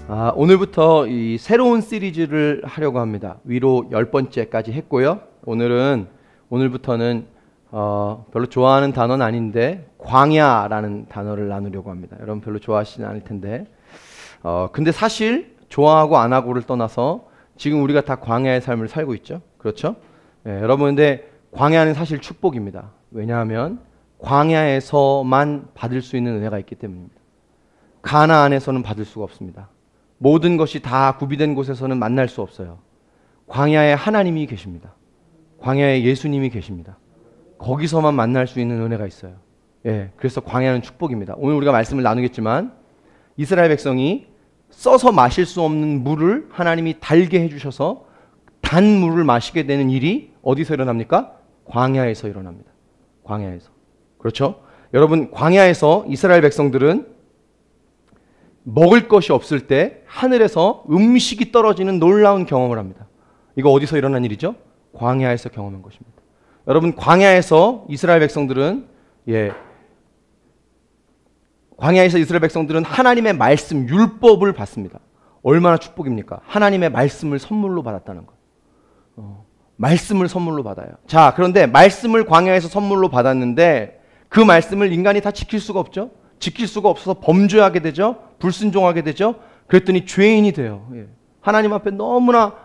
오늘부터 이 새로운 시리즈를 하려고 합니다. 위로 10번째까지 했고요. 오늘부터는 별로 좋아하는 단어는 아닌데 광야라는 단어를 나누려고 합니다. 여러분 별로 좋아하시진 않을 텐데 근데 사실 좋아하고 안 하고를 떠나서 지금 우리가 다 광야의 삶을 살고 있죠. 그렇죠? 여러분 근데 광야는 사실 축복입니다. 왜냐하면 광야에서만 받을 수 있는 은혜가 있기 때문입니다. 가나안에서는 받을 수가 없습니다. 모든 것이 다 구비된 곳에서는 만날 수 없어요. 광야에 하나님이 계십니다. 광야에 예수님이 계십니다. 거기서만 만날 수 있는 은혜가 있어요. 그래서 광야는 축복입니다. 오늘 우리가 말씀을 나누겠지만 이스라엘 백성이 써서 마실 수 없는 물을 하나님이 달게 해주셔서 단 물을 마시게 되는 일이 어디서 일어납니까? 광야에서 일어납니다. 광야에서. 그렇죠? 여러분 광야에서 이스라엘 백성들은 먹을 것이 없을 때 하늘에서 음식이 떨어지는 놀라운 경험을 합니다. 이거 어디서 일어난 일이죠? 광야에서 경험한 것입니다. 여러분 광야에서 이스라엘 백성들은 하나님의 말씀, 율법을 받습니다. 얼마나 축복입니까? 하나님의 말씀을 선물로 받았다는 것. 말씀을 선물로 받아요. 자, 그런데 말씀을 광야에서 선물로 받았는데 그 말씀을 인간이 다 지킬 수가 없죠. 지킬 수가 없어서 범죄하게 되죠. 불순종하게 되죠. 그랬더니 죄인이 돼요. 하나님 앞에 너무나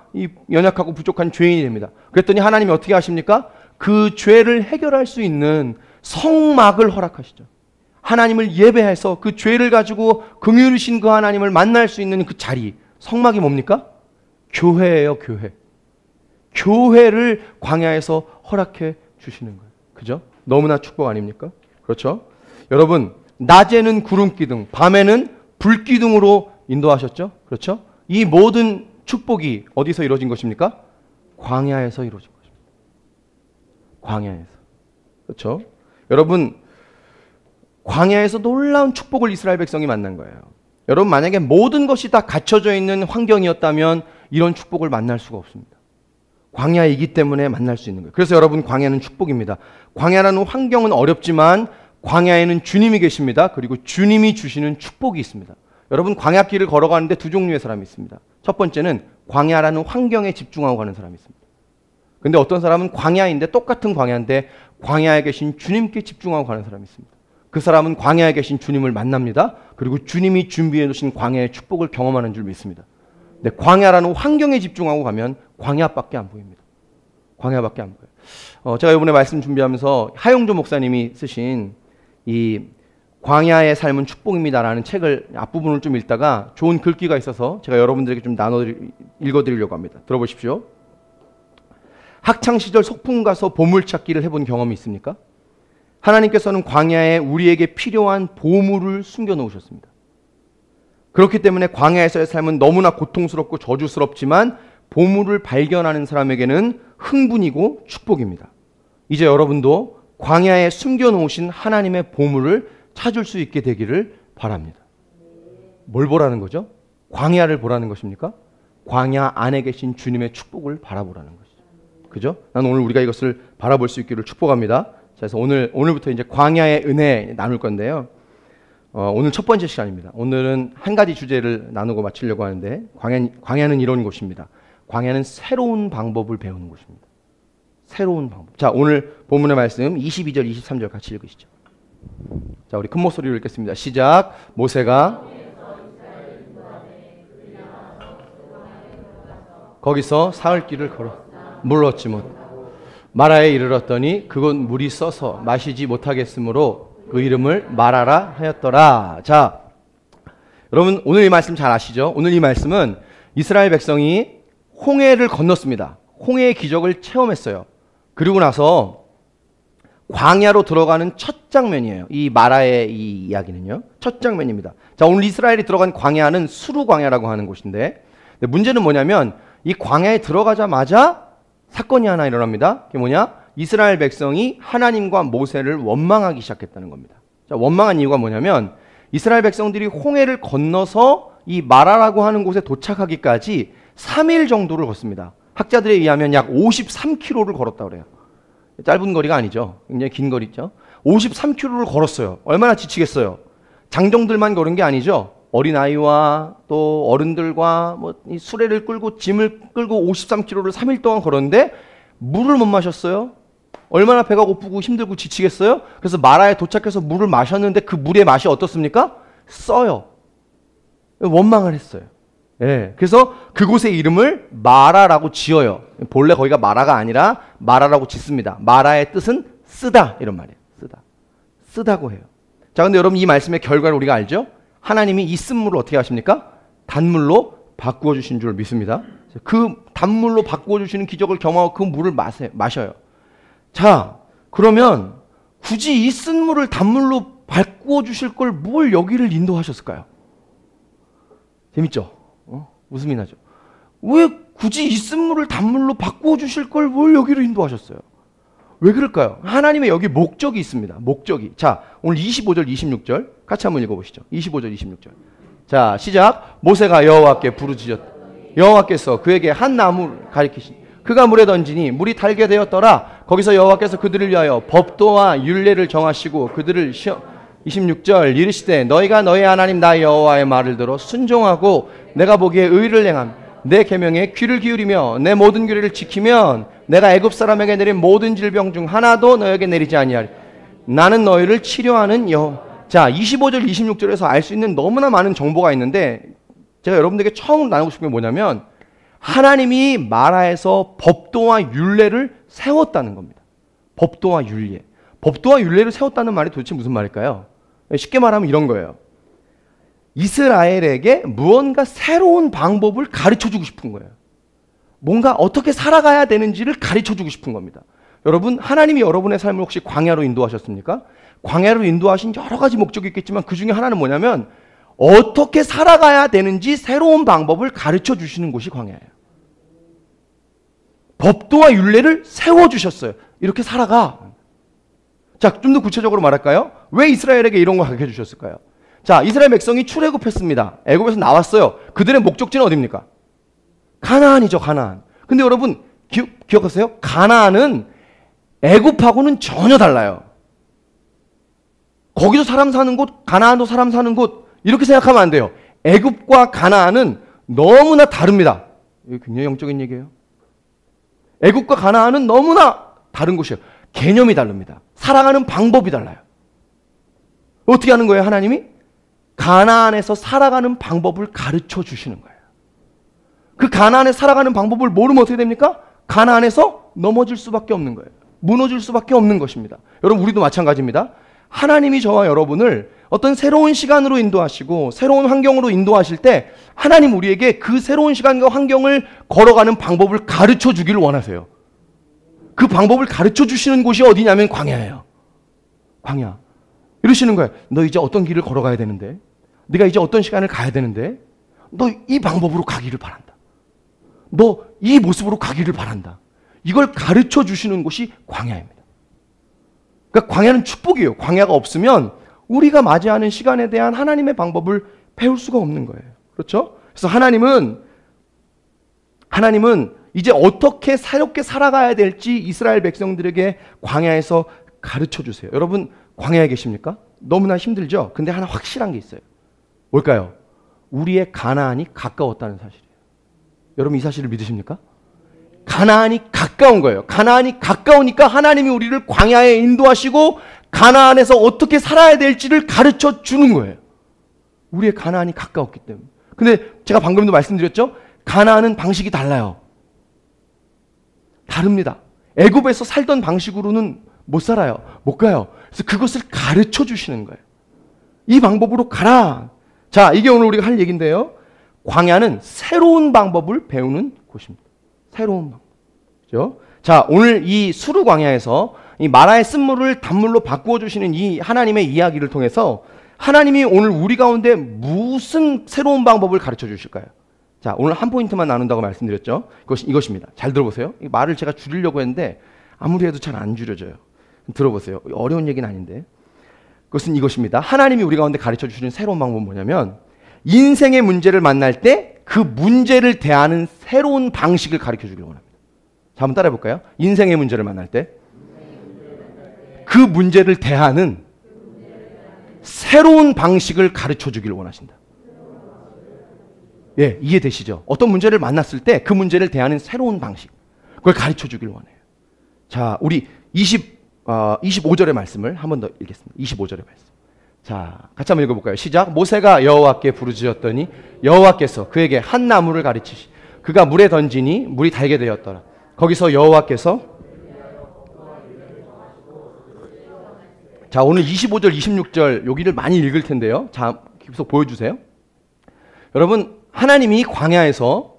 연약하고 부족한 죄인이 됩니다. 그랬더니 하나님이 어떻게 하십니까? 그 죄를 해결할 수 있는 성막을 허락하시죠. 하나님을 예배해서 그 죄를 가지고 긍휼이신 그 하나님을 만날 수 있는 그 자리, 성막이 뭡니까? 교회예요, 교회. 교회를 광야에서 허락해 주시는 거예요. 그죠? 너무나 축복 아닙니까? 그렇죠? 여러분, 낮에는 구름기둥, 밤에는 불기둥으로 인도하셨죠? 그렇죠? 이 모든 축복이 어디서 이루어진 것입니까? 광야에서 이루어진 것입니다. 광야에서. 그렇죠? 여러분, 광야에서 놀라운 축복을 이스라엘 백성이 만난 거예요. 여러분 만약에 모든 것이 다 갖춰져 있는 환경이었다면 이런 축복을 만날 수가 없습니다. 광야이기 때문에 만날 수 있는 거예요. 그래서 여러분 광야는 축복입니다. 광야라는 환경은 어렵지만 광야에는 주님이 계십니다. 그리고 주님이 주시는 축복이 있습니다. 여러분 광야길을 걸어가는데 두 종류의 사람이 있습니다. 첫 번째는 광야라는 환경에 집중하고 가는 사람이 있습니다. 근데 어떤 사람은 광야인데 똑같은 광야인데 광야에 계신 주님께 집중하고 가는 사람이 있습니다. 그 사람은 광야에 계신 주님을 만납니다. 그리고 주님이 준비해 놓으신 광야의 축복을 경험하는 줄 믿습니다. 근데 광야라는 환경에 집중하고 가면 광야밖에 안 보입니다. 광야밖에 안 보여요. 제가 이번에 말씀 준비하면서 하용조 목사님이 쓰신 이 광야의 삶은 축복입니다라는 책을 앞부분을 좀 읽다가 좋은 글귀가 있어서 제가 여러분들에게 좀 읽어드리려고 합니다. 들어보십시오. 학창시절 소풍 가서 보물찾기를 해본 경험이 있습니까? 하나님께서는 광야에 우리에게 필요한 보물을 숨겨놓으셨습니다. 그렇기 때문에 광야에서의 삶은 너무나 고통스럽고 저주스럽지만 보물을 발견하는 사람에게는 흥분이고 축복입니다. 이제 여러분도 광야에 숨겨놓으신 하나님의 보물을 찾을 수 있게 되기를 바랍니다. 뭘 보라는 거죠? 광야를 보라는 것입니까? 광야 안에 계신 주님의 축복을 바라보라는 것이죠. 그죠? 난 오늘 우리가 이것을 바라볼 수 있기를 축복합니다. 그래서 오늘부터 이제 광야의 은혜 나눌 건데요. 오늘 첫 번째 시간입니다. 오늘은 한 가지 주제를 나누고 마치려고 하는데 광야는 이런 곳입니다. 광야는 새로운 방법을 배우는 곳입니다. 새로운 방법. 자, 오늘 본문의 말씀 22절, 23절 같이 읽으시죠. 자, 우리 큰 목소리로 읽겠습니다. 시작. 모세가 거기서 사흘 길을 걸어 물 얻지 못 마라에 이르렀더니 그곳 물이 써서 마시지 못하겠으므로 그 이름을 마라라 하였더라. 자, 여러분 오늘 이 말씀 잘 아시죠? 오늘 이 말씀은 이스라엘 백성이 홍해를 건넜습니다. 홍해의 기적을 체험했어요. 그리고 나서 광야로 들어가는 첫 장면이에요. 이 마라의 이 이야기는요. 첫 장면입니다. 자, 오늘 이스라엘이 들어간 광야는 수루 광야라고 하는 곳인데 문제는 뭐냐면 이 광야에 들어가자마자 사건이 하나 일어납니다. 그게 뭐냐? 이스라엘 백성이 하나님과 모세를 원망하기 시작했다는 겁니다. 자, 원망한 이유가 뭐냐면 이스라엘 백성들이 홍해를 건너서 이 마라라고 하는 곳에 도착하기까지 3일 정도를 걷습니다. 학자들에 의하면 약 53km를 걸었다고 그래요. 짧은 거리가 아니죠. 굉장히 긴 거리죠. 53km를 걸었어요. 얼마나 지치겠어요. 장정들만 걸은 게 아니죠. 어린아이와 또 어른들과 이 수레를 끌고 짐을 끌고 53km를 3일 동안 걸었는데 물을 못 마셨어요. 얼마나 배가 고프고 힘들고 지치겠어요? 그래서 마라에 도착해서 물을 마셨는데 그 물의 맛이 어떻습니까? 써요. 원망을 했어요. 예, 그래서 그곳의 이름을 마라라고 지어요. 본래 거기가 마라가 아니라 마라라고 짓습니다. 마라의 뜻은 쓰다 이런 말이에요. 쓰다고 해요. 자, 근데 여러분 이 말씀의 결과를 우리가 알죠? 하나님이 이 쓴물을 어떻게 하십니까? 단물로 바꾸어 주신 줄 믿습니다. 그 단물로 바꾸어 주시는 기적을 경험하고 그 물을 마셔요. 자, 그러면 굳이 이 쓴물을 단물로 바꾸어 주실 걸 뭘 여기를 인도하셨을까요? 재밌죠? 웃음이 나죠? 왜 굳이 이 쓴물을 단물로 바꾸어 주실 걸 뭘 여기로 인도하셨어요? 왜 그럴까요? 하나님의 여기 목적이 있습니다. 목적이. 자, 오늘 25절, 26절 같이 한번 읽어보시죠. 25절, 26절. 자, 시작. 모세가 여호와께 부르짖었다. 여호와께서 그에게 한 나무를 가리키시니 그가 물에 던지니 물이 달게 되었더라. 거기서 여호와께서 그들을 위하여 법도와 율례를 정하시고 그들을 26절 이르시되 너희가 너희 하나님 나 여호와의 말을 들어 순종하고 내가 보기에 의를 행하며 내 계명에 귀를 기울이며 내 모든 규례를 지키면 내가 애굽 사람에게 내린 모든 질병 중 하나도 너에게 내리지 아니하리. 나는 너희를 치료하는 여호와. 자, 25절 26절에서 알 수 있는 너무나 많은 정보가 있는데 제가 여러분들에게 처음 나누고 싶은 게 뭐냐면 하나님이 마라에서 법도와 율례를 세웠다는 겁니다. 법도와 율례. 법도와 율례를 세웠다는 말이 도대체 무슨 말일까요? 쉽게 말하면 이런 거예요. 이스라엘에게 무언가 새로운 방법을 가르쳐주고 싶은 거예요. 뭔가 어떻게 살아가야 되는지를 가르쳐주고 싶은 겁니다. 여러분, 하나님이 여러분의 삶을 혹시 광야로 인도하셨습니까? 광야로 인도하신 여러 가지 목적이 있겠지만 그 중에 하나는 뭐냐면 어떻게 살아가야 되는지 새로운 방법을 가르쳐 주시는 곳이 광야예요. 법도와 율례를 세워주셨어요. 이렇게 살아가. 자, 좀 더 구체적으로 말할까요? 왜 이스라엘에게 이런 걸 가르쳐 주셨을까요? 자, 이스라엘 백성이 출애굽했습니다. 애굽에서 나왔어요. 그들의 목적지는 어디입니까? 가나안이죠, 가나안. 근데 여러분 기억하세요? 가나안은 애굽하고는 전혀 달라요. 거기도 사람 사는 곳, 가나안도 사람 사는 곳 이렇게 생각하면 안 돼요. 애굽과 가나안은 너무나 다릅니다. 이게 굉장히 영적인 얘기예요. 애굽과 가나안은 너무나 다른 곳이에요. 개념이 다릅니다. 살아가는 방법이 달라요. 어떻게 하는 거예요, 하나님이? 가나안에서 살아가는 방법을 가르쳐 주시는 거예요. 그 가나안에 살아가는 방법을 모르면 어떻게 됩니까? 가나안에서 넘어질 수밖에 없는 거예요. 무너질 수밖에 없는 것입니다. 여러분, 우리도 마찬가지입니다. 하나님이 저와 여러분을 어떤 새로운 시간으로 인도하시고 새로운 환경으로 인도하실 때 하나님 우리에게 그 새로운 시간과 환경을 걸어가는 방법을 가르쳐 주기를 원하세요. 그 방법을 가르쳐 주시는 곳이 어디냐면 광야예요. 광야. 이러시는 거예요. 너 이제 어떤 길을 걸어가야 되는데, 네가 이제 어떤 시간을 가야 되는데, 너 이 방법으로 가기를 바란다. 너 이 모습으로 가기를 바란다. 이걸 가르쳐 주시는 곳이 광야입니다. 그러니까 광야는 축복이에요. 광야가 없으면 우리가 맞이하는 시간에 대한 하나님의 방법을 배울 수가 없는 거예요. 그렇죠? 그래서 하나님은 이제 어떻게 새롭게 살아가야 될지 이스라엘 백성들에게 광야에서 가르쳐 주세요. 여러분, 광야에 계십니까? 너무나 힘들죠? 근데 하나 확실한 게 있어요. 뭘까요? 우리의 가나안이 가까웠다는 사실이에요. 여러분, 이 사실을 믿으십니까? 가나안이 가까운 거예요. 가나안이 가까우니까 하나님이 우리를 광야에 인도하시고 가나안에서 어떻게 살아야 될지를 가르쳐 주는 거예요. 우리의 가나안이 가까웠기 때문에. 근데 제가 방금도 말씀드렸죠? 가나안은 방식이 달라요. 다릅니다. 애굽에서 살던 방식으로는 못 살아요. 못 가요. 그래서 그것을 가르쳐 주시는 거예요. 이 방법으로 가라. 자, 이게 오늘 우리가 할 얘기인데요. 광야는 새로운 방법을 배우는 곳입니다. 새로운 방법. 그렇죠? 자, 오늘 이 수르 광야에서 이 마라의 쓴물을 단물로 바꾸어 주시는 이 하나님의 이야기를 통해서 하나님이 오늘 우리 가운데 무슨 새로운 방법을 가르쳐 주실까요? 자, 오늘 한 포인트만 나눈다고 말씀드렸죠. 이것입니다. 잘 들어보세요. 이 말을 제가 줄이려고 했는데 아무리 해도 잘 안 줄여져요. 들어보세요. 어려운 얘기는 아닌데. 그것은 이것입니다. 하나님이 우리 가운데 가르쳐 주시는 새로운 방법은 뭐냐면 인생의 문제를 만날 때 그 문제를 대하는 새로운 방식을 가르쳐 주길 원합니다. 자, 한번 따라해 볼까요? 인생의 문제를 만날 때 그 문제를 대하는 새로운 방식을 가르쳐 주길 원하신다. 예, 이해되시죠? 어떤 문제를 만났을 때 그 문제를 대하는 새로운 방식, 그걸 가르쳐 주길 원해요. 자, 우리 25절의 말씀을 한 번 더 읽겠습니다. 25절의 말씀. 자, 같이 한번 읽어볼까요? 시작. 모세가 여호와께 부르짖었더니 여호와께서 그에게 한 나무를 가르치시 그가 물에 던지니 물이 달게 되었더라. 거기서 여호와께서 자, 오늘 25절, 26절 여기를 많이 읽을 텐데요. 자, 계속 보여주세요. 여러분, 하나님이 광야에서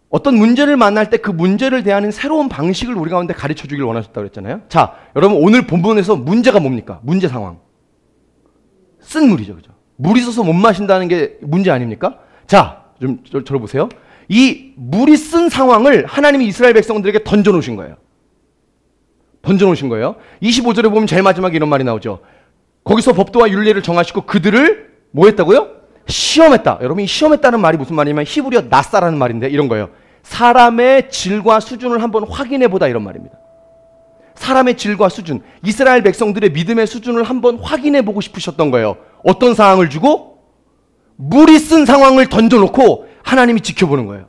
어떤 문제를 만날 때 그 문제를 대하는 새로운 방식을 우리 가운데 가르쳐 주길 원하셨다고 그랬잖아요. 자, 여러분 오늘 본문에서 문제가 뭡니까? 문제 상황. 쓴 물이죠. 그죠? 물이 있어서 못 마신다는 게 문제 아닙니까? 자, 좀 저를 보세요. 이 물이 쓴 상황을 하나님이 이스라엘 백성들에게 던져 놓으신 거예요. 던져 놓으신 거예요. 25절에 보면 제일 마지막에 이런 말이 나오죠. 거기서 법도와 율례를 정하시고 그들을 뭐 했다고요? 시험했다. 여러분, 이 시험했다는 말이 무슨 말이냐면 히브리어 나사라는 말인데 이런 거예요. 사람의 질과 수준을 한번 확인해 보다 이런 말입니다. 사람의 질과 수준, 이스라엘 백성들의 믿음의 수준을 한번 확인해 보고 싶으셨던 거예요. 어떤 상황을 주고? 물이 쓴 상황을 던져놓고 하나님이 지켜보는 거예요.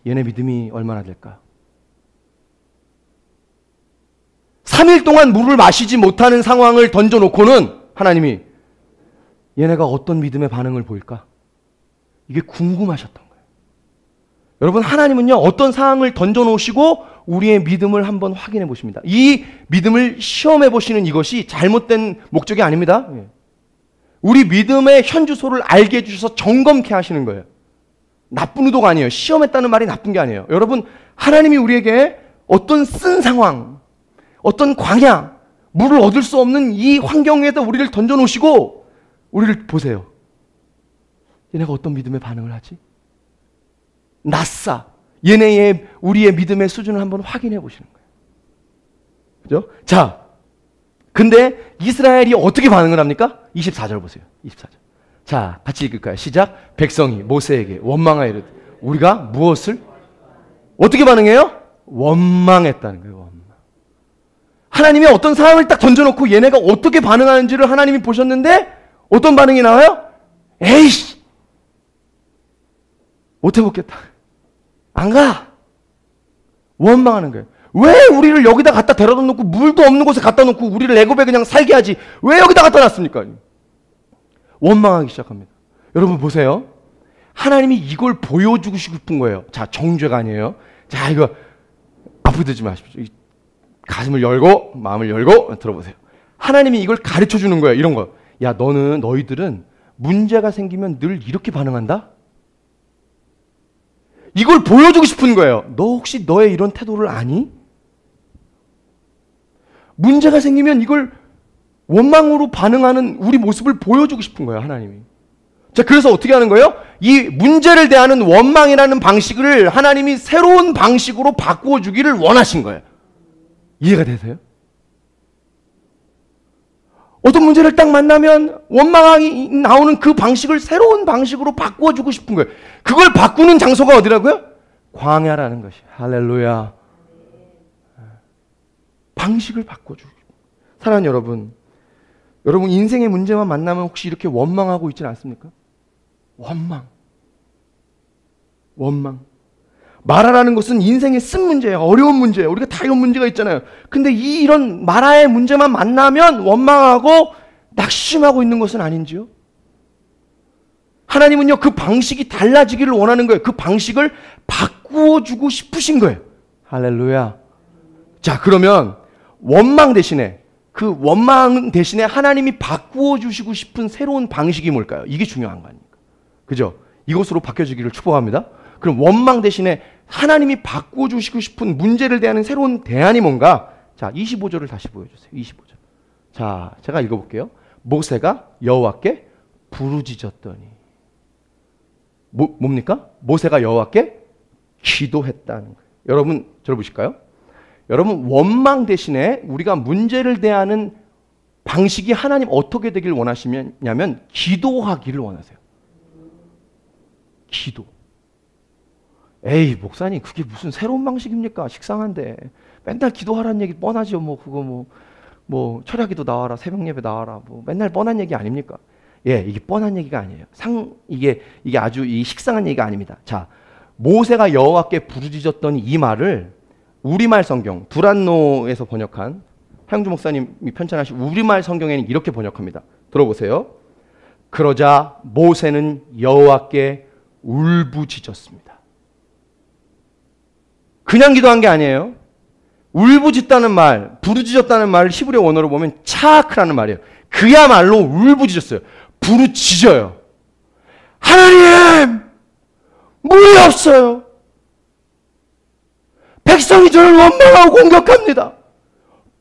얘네 믿음이 얼마나 될까? 3일 동안 물을 마시지 못하는 상황을 던져놓고는 하나님이 얘네가 어떤 믿음의 반응을 보일까? 이게 궁금하셨던 거예요. 여러분, 하나님은요, 어떤 상황을 던져놓으시고 우리의 믿음을 한번 확인해 보십니다. 이 믿음을 시험해 보시는 이것이 잘못된 목적이 아닙니다. 우리 믿음의 현주소를 알게 해주셔서 점검케 하시는 거예요. 나쁜 의도가 아니에요. 시험했다는 말이 나쁜 게 아니에요. 여러분, 하나님이 우리에게 어떤 쓴 상황, 어떤 광야, 물을 얻을 수 없는 이 환경에다 우리를 던져놓으시고 우리를 보세요. 얘네가 어떤 믿음의 반응을 하지? 낯싸. 얘네의 우리의 믿음의 수준을 한번 확인해 보시는 거예요. 그죠? 자, 근데 이스라엘이 어떻게 반응을 합니까? 24절 보세요. 24절. 자, 같이 읽을까요? 시작. 백성이 모세에게 원망하여 이르되 우리가 무엇을 어떻게 반응해요? 원망했다는 거예요. 원망. 하나님이 어떤 상황을 딱 던져놓고 얘네가 어떻게 반응하는지를 하나님이 보셨는데 어떤 반응이 나와요? 에이씨! 못 해먹겠다. 안 가! 원망하는 거예요. 왜 우리를 여기다 갖다 데려다 놓고 물도 없는 곳에 갖다 놓고 우리를 애굽에 그냥 살게 하지? 왜 여기다 갖다 놨습니까? 원망하기 시작합니다. 여러분 보세요. 하나님이 이걸 보여주고 싶은 거예요. 자, 정죄가 아니에요. 자, 이거 앞으로 듣지 마십시오. 가슴을 열고 마음을 열고 들어보세요. 하나님이 이걸 가르쳐 주는 거예요. 이런 거. 야, 너희들은 문제가 생기면 늘 이렇게 반응한다? 이걸 보여주고 싶은 거예요. 너 혹시 너의 이런 태도를 아니? 문제가 생기면 이걸 원망으로 반응하는 우리 모습을 보여주고 싶은 거예요, 하나님이. 자, 그래서 어떻게 하는 거예요? 이 문제를 대하는 원망이라는 방식을 하나님이 새로운 방식으로 바꾸어 주기를 원하신 거예요. 이해가 되세요? 어떤 문제를 딱 만나면 원망이 나오는 그 방식을 새로운 방식으로 바꾸어주고 싶은 거예요. 그걸 바꾸는 장소가 어디라고요? 광야라는 것이. 할렐루야. 방식을 바꿔주고. 사랑하는 여러분, 여러분 인생의 문제만 만나면 혹시 이렇게 원망하고 있지는 않습니까? 원망. 마라라는 것은 인생의 쓴 문제예요. 어려운 문제예요. 우리가 다 이런 문제가 있잖아요. 근데 이런 마라의 문제만 만나면 원망하고 낙심하고 있는 것은 아닌지요? 하나님은요, 그 방식이 달라지기를 원하는 거예요. 그 방식을 바꾸어주고 싶으신 거예요. 할렐루야. 자, 그러면 원망 대신에 하나님이 바꾸어주시고 싶은 새로운 방식이 뭘까요? 이게 중요한 거 아닙니까? 그죠? 이것으로 바뀌어지기를 축복합니다. 그럼 원망 대신에 하나님이 바꿔주시고 싶은 문제를 대하는 새로운 대안이 뭔가? 자, 25절을 다시 보여주세요. 25절. 자, 제가 읽어볼게요. 모세가 여호와께 부르짖었더니 뭡니까? 모세가 여호와께 기도했다는 거예요. 여러분, 저를 보실까요? 여러분, 원망 대신에 우리가 문제를 대하는 방식이 하나님 어떻게 되길 원하시냐면 기도하기를 원하세요. 기도. 에이, 목사님, 그게 무슨 새로운 방식입니까? 식상한데. 맨날 기도하라는 얘기 뻔하죠. 그거 철야기도 나와라, 새벽 예배 나와라. 맨날 뻔한 얘기 아닙니까? 예, 이게 뻔한 얘기가 아니에요. 이게 아주 식상한 얘기가 아닙니다. 자, 모세가 여호와께 부르짖었더니 이 말을 우리말 성경 두란노에서 번역한 향주 목사님이 편찬하신 우리말 성경에는 이렇게 번역합니다. 들어보세요. 그러자 모세는 여호와께 울부짖었습니다. 그냥 기도한 게 아니에요. 울부짖다는 말, 부르짖었다는 말을 히브리 원어로 보면 차크라는 말이에요. 그야말로 울부짖었어요. 부르짖어요. 하나님, 물이 없어요. 백성이 저를 원망하고 공격합니다.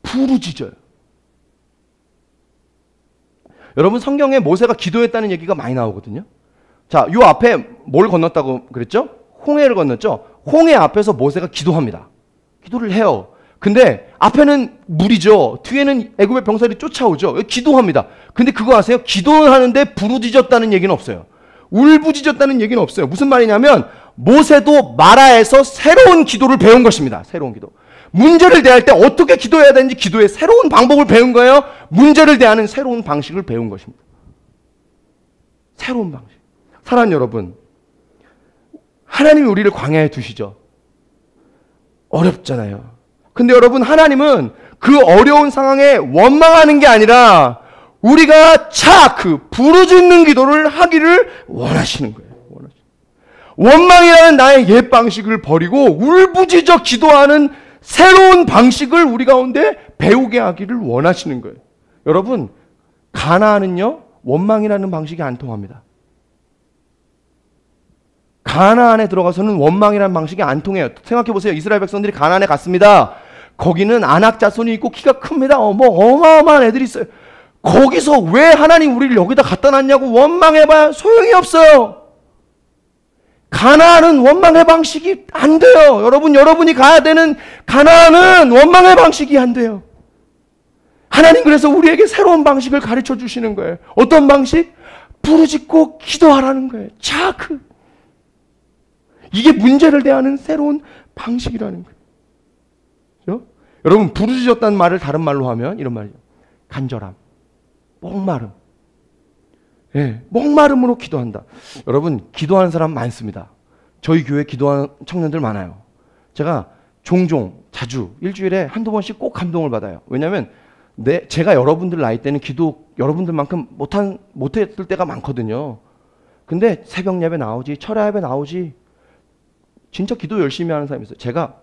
부르짖어요. 여러분, 성경에 모세가 기도했다는 얘기가 많이 나오거든요. 자, 요 앞에 뭘 건넜다고 그랬죠? 홍해를 건넜죠? 홍해 앞에서 모세가 기도합니다. 기도를 해요. 근데 앞에는 물이죠. 뒤에는 애굽의 병사들이 쫓아오죠. 기도합니다. 근데 그거 아세요? 기도는 하는데 부르짖었다는 얘기는 없어요. 울부짖었다는 얘기는 없어요. 무슨 말이냐면 모세도 마라에서 새로운 기도를 배운 것입니다. 새로운 기도. 문제를 대할 때 어떻게 기도해야 되는지 기도의 새로운 방법을 배운 거예요. 문제를 대하는 새로운 방식을 배운 것입니다. 새로운 방식. 사랑하는 여러분, 하나님이 우리를 광야에 두시죠. 어렵잖아요. 근데 여러분, 하나님은 그 어려운 상황에 원망하는 게 아니라 우리가 부르짖는 기도를 하기를 원하시는 거예요. 원망이라는 나의 옛 방식을 버리고 울부짖어 기도하는 새로운 방식을 우리 가운데 배우게 하기를 원하시는 거예요. 여러분, 가나안은요, 원망이라는 방식이 안 통합니다. 가나안에 들어가서는 원망이라는 방식이 안 통해요. 생각해 보세요. 이스라엘 백성들이 가나안에 갔습니다. 거기는 아낙 자손이 있고 키가 큽니다. 어마어마한 애들이 있어요. 거기서 왜 하나님 우리를 여기다 갖다 놨냐고 원망해봐야 소용이 없어요. 가나안은 원망의 방식이 안 돼요. 여러분이 가야 되는 가나안은 원망의 방식이 안 돼요. 하나님 그래서 우리에게 새로운 방식을 가르쳐 주시는 거예요. 어떤 방식? 부르짖고 기도하라는 거예요. 이게 문제를 대하는 새로운 방식이라는 거예요. 그렇죠? 여러분, 부르짖었다는 말을 다른 말로 하면 이런 말이죠. 간절함, 목마름. 예, 목마름으로 기도한다. 여러분, 기도하는 사람 많습니다. 저희 교회 기도하는 청년들 많아요. 제가 자주 일주일에 한두 번씩 꼭 감동을 받아요. 왜냐하면 제가 여러분들 나이 때는 기도 여러분들만큼 못했을 때가 많거든요. 근데 새벽 예배 나오지, 철야 예배 나오지, 진짜 기도 열심히 하는 사람이 있어요. 제가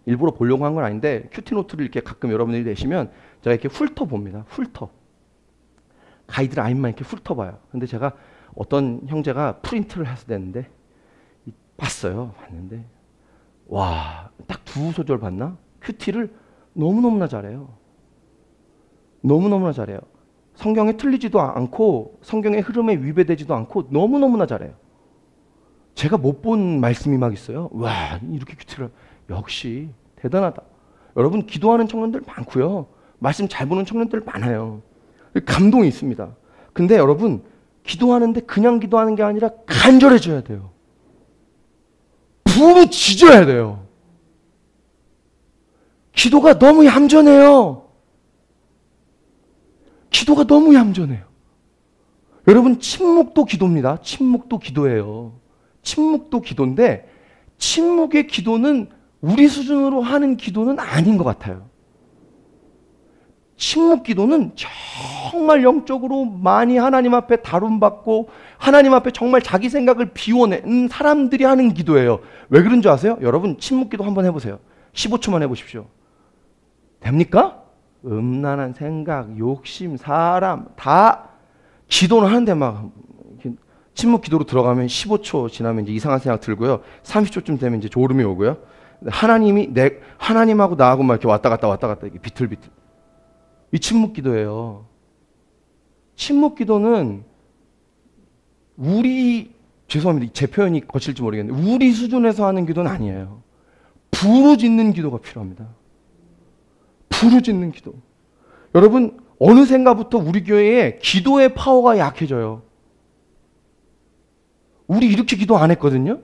일부러 보려고 한 건 아닌데 큐티노트를 이렇게 가끔 여러분들이 내시면 제가 이렇게 훑어봅니다. 가이드라인만 이렇게 훑어봐요. 근데 제가 어떤 형제가 프린트를 해서 냈는데 봤는데 와, 딱 두 소절 봤나? 큐티를 너무너무나 잘해요. 너무너무나 잘해요. 성경에 틀리지도 않고 성경의 흐름에 위배되지도 않고 너무너무나 잘해요. 제가 못 본 말씀이 막 있어요. 와, 이렇게 큐티를 역시 대단하다. 여러분, 기도하는 청년들 많고요. 말씀 잘 보는 청년들 많아요. 감동이 있습니다. 근데 여러분, 기도하는데 그냥 기도하는 게 아니라 간절해져야 돼요. 부르짖어야 돼요. 기도가 너무 얌전해요. 기도가 너무 얌전해요. 여러분, 침묵도 기도입니다. 침묵도 기도예요. 침묵도 기도인데 침묵의 기도는 우리 수준으로 하는 기도는 아닌 것 같아요. 침묵 기도는 정말 영적으로 많이 하나님 앞에 다룸받고 하나님 앞에 정말 자기 생각을 비워낸 사람들이 하는 기도예요. 왜 그런 줄 아세요? 여러분, 침묵 기도 한번 해보세요. 15초만 해보십시오. 됩니까? 음란한 생각, 욕심, 사람 다 기도는 하는데 막 침묵 기도로 들어가면 15초 지나면 이제 이상한 생각 들고요. 30초쯤 되면 이제 졸음이 오고요. 하나님하고 나하고 막 이렇게 왔다 갔다 이렇게 비틀비틀. 이 침묵 기도예요. 침묵 기도는 죄송합니다. 제 표현이 거칠지 모르겠는데 우리 수준에서 하는 기도는 아니에요. 부르짖는 기도가 필요합니다. 부르짖는 기도. 여러분, 어느샌가부터 우리 교회에 기도의 파워가 약해져요. 우리 이렇게 기도 안 했거든요.